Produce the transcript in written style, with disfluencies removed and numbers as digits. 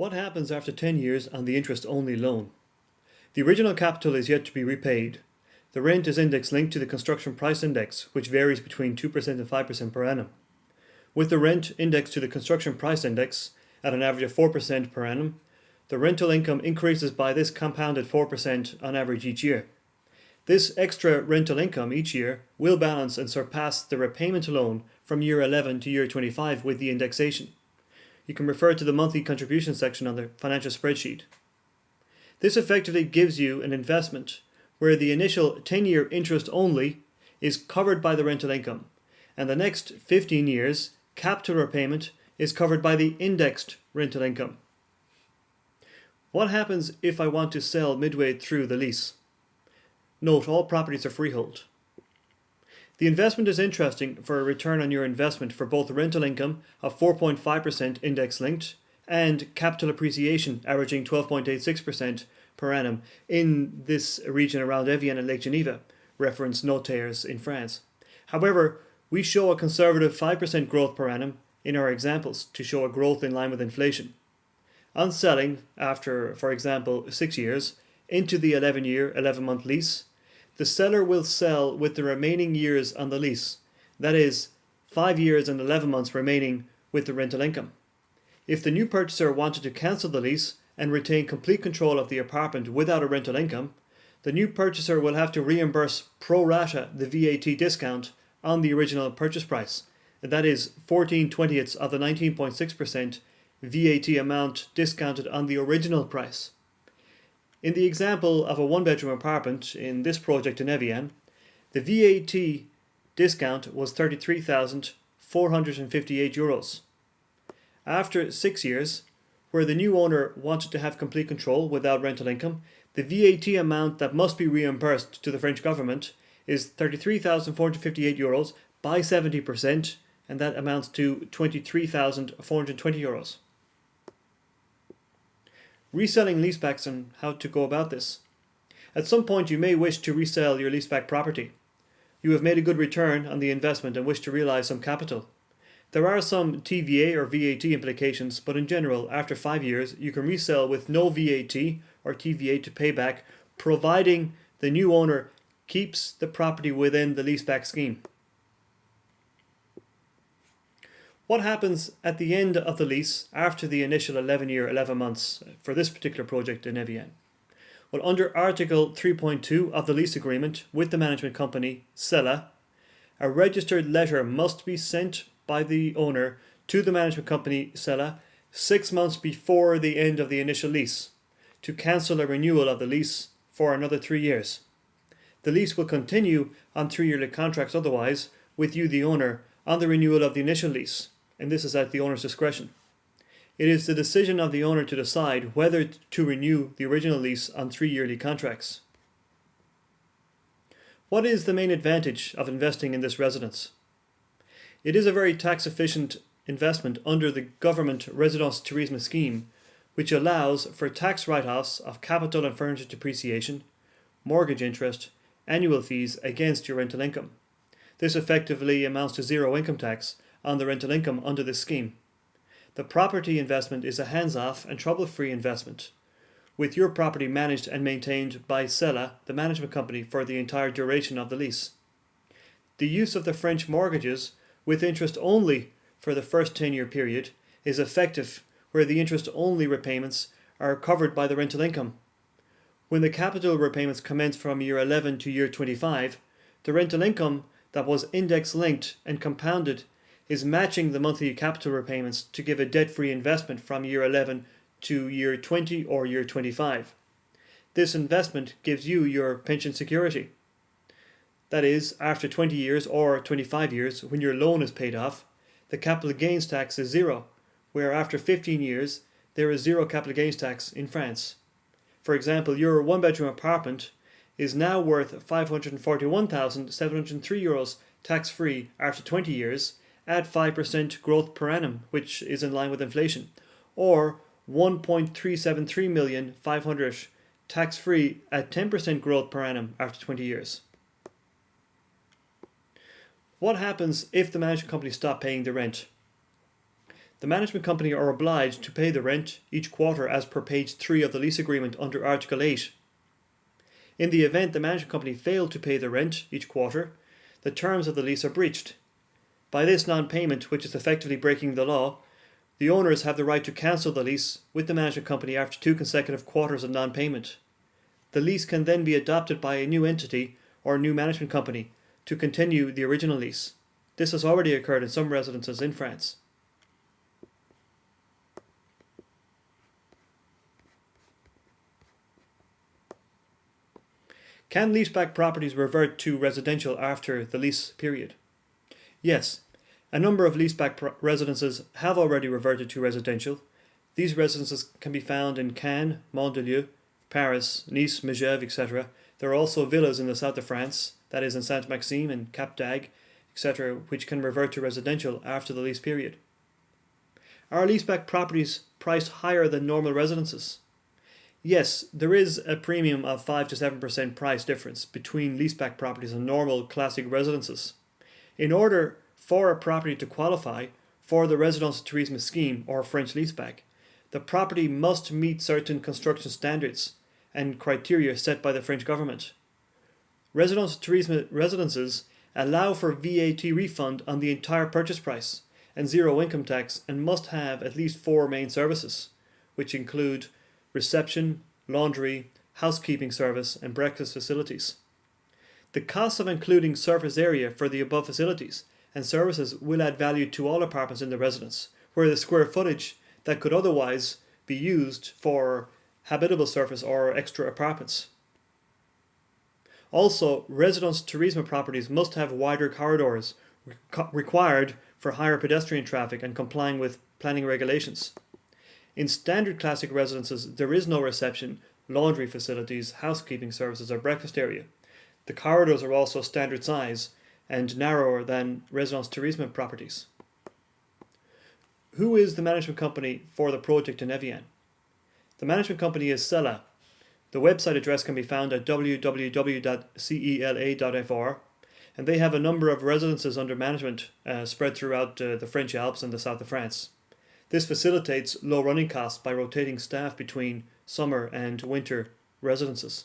What happens after 10 years on the interest-only loan? The original capital is yet to be repaid. The rent is index linked to the construction price index, which varies between 2% and 5% per annum. With the rent indexed to the construction price index at an average of 4% per annum, the rental income increases by this compounded 4% on average each year. This extra rental income each year will balance and surpass the repayment alone from year 11 to year 25 with the indexation. You can refer to the monthly contribution section on the financial spreadsheet. This effectively gives you an investment where the initial 10-year interest only is covered by the rental income, and the next 15 years capital repayment is covered by the indexed rental income. What happens if I want to sell midway through the lease? Note, all properties are freehold. The investment is interesting for a return on your investment for both rental income of 4.5% index linked and capital appreciation averaging 12.86% per annum in this region around Evian and Lake Geneva, reference Notaires in France. However, we show a conservative 5% growth per annum in our examples to show a growth in line with inflation. On selling after, for example, 6 years into the 11-month lease, the seller will sell with the remaining years on the lease, that is, 5 years and 11 months remaining with the rental income. If the new purchaser wanted to cancel the lease and retain complete control of the apartment without a rental income, the new purchaser will have to reimburse pro rata the VAT discount on the original purchase price, that is 14/20ths of the 19.6% VAT amount discounted on the original price. In the example of a one-bedroom apartment in this project in Evian, the VAT discount was €33,458. After 6 years, where the new owner wanted to have complete control without rental income, the VAT amount that must be reimbursed to the French government is €33,458 by 70%, and that amounts to €23,420. Reselling leasebacks and how to go about this. At some point you may wish to resell your leaseback property. You have made a good return on the investment and wish to realize some capital. There are some TVA or VAT implications, but in general, after 5 years, you can resell with no VAT or TVA to pay back, providing the new owner keeps the property within the leaseback scheme. What happens at the end of the lease after the initial 11 months for this particular project in Evian? Well, under Article 3.2 of the lease agreement with the management company, Sella, a registered letter must be sent by the owner to the management company, Sella, 6 months before the end of the initial lease to cancel a renewal of the lease for another 3 years. The lease will continue on 3-yearly contracts otherwise with you, the owner, on the renewal of the initial lease, and this is at the owner's discretion. It is the decision of the owner to decide whether to renew the original lease on 3-yearly contracts. What is the main advantage of investing in this residence? It is a very tax-efficient investment under the government Résidence Tourisme scheme, which allows for tax write-offs of capital and furniture depreciation, mortgage interest, annual fees against your rental income. This effectively amounts to zero income tax on the rental income under this scheme. The property investment is a hands-off and trouble-free investment, with your property managed and maintained by Sella, the management company, for the entire duration of the lease. The use of the French mortgages with interest only for the first 10-year period is effective where the interest-only repayments are covered by the rental income. When the capital repayments commence from year 11 to year 25, the rental income that was index-linked and compounded is matching the monthly capital repayments to give a debt-free investment from year 11 to year 20 or year 25. This investment gives you your pension security. That is, after 20 years or 25 years, when your loan is paid off, the capital gains tax is zero, where after 15 years, there is zero capital gains tax in France. For example, your one-bedroom apartment is now worth €541,703 tax-free after 20 years, at 5% growth per annum, which is in line with inflation, or €1.373,500,000 tax-free at 10% growth per annum after 20 years. What happens if the management company stop paying the rent? The management company are obliged to pay the rent each quarter as per page 3 of the lease agreement under Article 8. In the event the management company failed to pay the rent each quarter, the terms of the lease are breached. By this non-payment, which is effectively breaking the law, the owners have the right to cancel the lease with the management company after 2 consecutive quarters of non-payment. The lease can then be adopted by a new entity or new management company to continue the original lease. This has already occurred in some residences in France. Can leaseback properties revert to residential after the lease period? Yes, a number of leaseback residences have already reverted to residential. These residences can be found in Cannes, Mandelieu, Paris, Nice, Megève, etc. There are also villas in the south of France, that is in Sainte-Maxime and Cap d'Agde, etc., which can revert to residential after the lease period. Are leaseback properties priced higher than normal residences? Yes, there is a premium of 5 to 7% price difference between leaseback properties and normal classic residences. In order for a property to qualify for the Résidence de Tourisme scheme or French Leaseback, the property must meet certain construction standards and criteria set by the French government. Résidence de Tourisme residences allow for VAT refund on the entire purchase price and zero income tax, and must have at least 4 main services, which include reception, laundry, housekeeping service, and breakfast facilities. The cost of including surface area for the above facilities and services will add value to all apartments in the residence, where the square footage that could otherwise be used for habitable surface or extra apartments. Also, Résidence Tourisme properties must have wider corridors required for higher pedestrian traffic and complying with planning regulations. In standard classic residences, there is no reception, laundry facilities, housekeeping services, or breakfast area. The corridors are also standard size and narrower than Résidence Tourisme properties. Who is the management company for the project in Evian? The management company is Cela. The website address can be found at www.cela.fr, and they have a number of residences under management spread throughout the French Alps and the south of France. This facilitates low running costs by rotating staff between summer and winter residences.